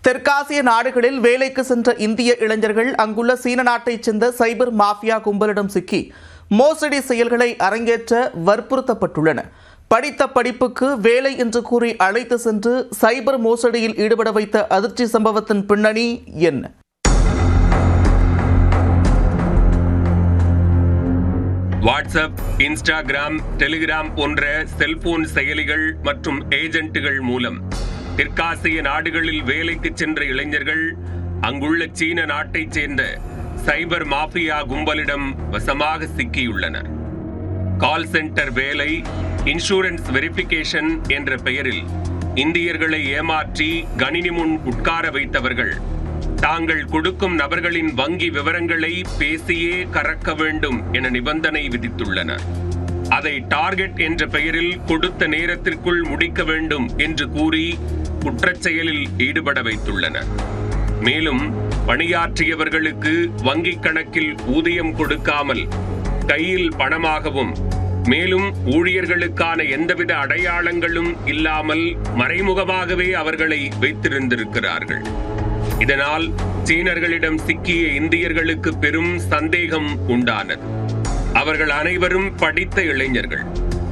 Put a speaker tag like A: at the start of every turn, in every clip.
A: தெற்காசிய நாடுகளில் வேலைக்கு சென்ற இந்திய இளைஞர்கள் அங்குள்ள சீன நாட்டைச் சேர்ந்த சைபர் மாஃபியா கும்பலிடம் சிக்கி மோசடி செயல்களை அரங்கேற்ற வற்புறுத்தப்பட்டுள்ளனர். படித்த படிப்புக்கு வேலை என்று கூறி அழைத்து சென்று சைபர் மோசடியில் ஈடுபட வைத்த அதிர்ச்சி சம்பவத்தின் பின்னணி என்ன?
B: வாட்ஸ்அப், இன்ஸ்டாகிராம், டெலிகிராம் போன்ற செல்போன் செயலிகள் மற்றும் ஏஜென்ட்டுகள் மூலம் தெற்காசிய நாடுகளில் வேலைக்கு சென்ற இளைஞர்கள் அங்குள்ள சீன நாட்டைச் சேர்ந்த சைபர் மாஃபியா கும்பலிடம் வசமாக சிக்கியுள்ளனர். கால் சென்டர் வேலை, இன்சூரன்ஸ் வெரிஃபிகேஷன் என்ற பெயரில் இந்தியர்களை ஏமாற்றி கணினி முன் உட்கார வைத்தவர்கள் தாங்கள் கொடுக்கும் நபர்களின் வங்கி விவரங்களை பேசியே கறக்க வேண்டும் என நிபந்தனை விதித்துள்ளனர். அதை டார்கெட் என்ற பெயரில் கொடுத்த நேரத்திற்குள் முடிக்க வேண்டும் என்று கூறி குற்றச்செயலில் ஈடுபட வைத்துள்ளனர். மேலும் பணியாற்றியவர்களுக்கு வங்கிக் கணக்கில் ஊதியம் கொடுக்காமல் கையில் பணமாகவும், மேலும் ஊழியர்களுக்கான எந்தவித அடையாளங்களும் இல்லாமல் மறைமுகமாகவே அவர்களை வைத்திருந்திருக்கிறார்கள். இதனால் சீனர்களிடம் சிக்கிய இந்தியர்களுக்கு பெரும் சந்தேகம் உண்டானது. அவர்கள் அனைவரும் படித்த இளைஞர்கள்.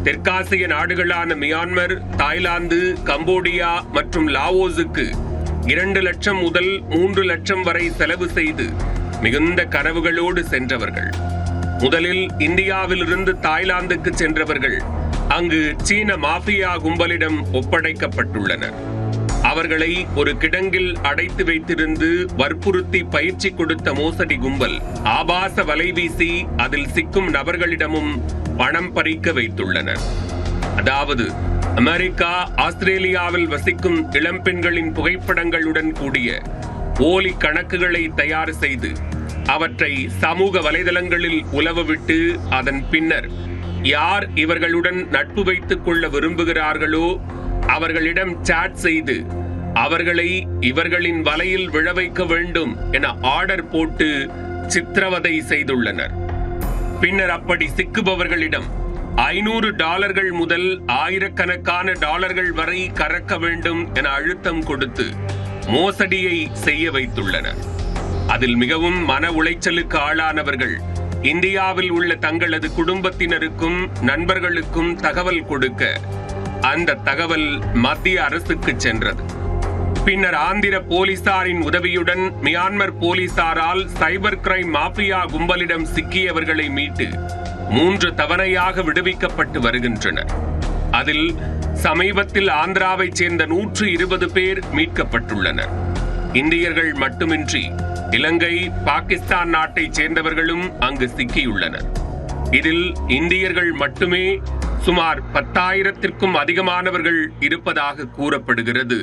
B: தெற்காசிய நாடுகளான மியான்மர், தாய்லாந்து, கம்போடியா மற்றும் லாவோஸுக்கு 2 லட்சம் முதல் 3 லட்சம் வரை செலவு செய்து மிகுந்த கனவுகளோடு சென்றவர்கள். முதலில் இந்தியாவிலிருந்து தாய்லாந்துக்கு சென்றவர்கள் அங்கு சீன மாஃபியா கும்பலிடம் ஒப்படைக்கப்பட்டுள்ளனர். அவர்களை ஒரு கிடங்கில் அடைத்து வைத்திருந்து வற்புறுத்தி பயிற்சி கொடுத்த மோசடி கும்பல் ஆபாச வலைவீசி அதில் சிக்கும் நபர்களிடமும் பணம் பறிக்க வைத்துள்ளனர். அதாவது அமெரிக்கா, ஆஸ்திரேலியாவில் வசிக்கும் இளம்பெண்களின் புகைப்படங்களுடன் கூடிய போலி கணக்குகளை தயார் செய்து அவற்றை சமூக வலைதளங்களில் உலவவிட்டு அதன் பின்னர் யார் இவர்களுடன் நட்பு வைத்துக் கொள்ள விரும்புகிறார்களோ அவர்களிடம் சாட் செய்து அவர்களை இவர்களின் வலையில் விழ வைக்க வேண்டும் என ஆர்டர் போட்டு சித்திரவதை செய்துள்ளனர். பின்னர் அப்படி சிக்குபவர்களிடம் $500 முதல் ஆயிரக்கணக்கான டாலர்கள் வரை கறக்க வேண்டும் என அழுத்தம் கொடுத்து மோசடியை செய்ய வைத்துள்ளனர். அதில் மிகவும் மன உளைச்சலுக்கு ஆளானவர்கள் இந்தியாவில் உள்ள தங்களது குடும்பத்தினருக்கும் நண்பர்களுக்கும் தகவல் கொடுக்க அந்த தகவல் மத்திய அரசுக்கு சென்றது. பின்னர் ஆந்திர போலீசாரின் உதவியுடன் மியான்மர் போலீசாரால் சைபர் கிரைம் மாஃபியா கும்பலிடம் சிக்கியவர்களை மீட்டு 3 தவணையாக விடுவிக்கப்பட்டு வருகின்றனர். அதில் சமீபத்தில் ஆந்திராவைச் சேர்ந்த 120 பேர் மீட்கப்பட்டுள்ளனர். இந்தியர்கள் மட்டுமின்றி இலங்கை, பாகிஸ்தான் நாட்டைச் சேர்ந்தவர்களும் அங்கு சிக்கியுள்ளனர். இதில் இந்தியர்கள் மட்டுமே சுமார் 10,000த்திற்கும் அதிகமானவர்கள் இருப்பதாக கூறப்படுகிறது.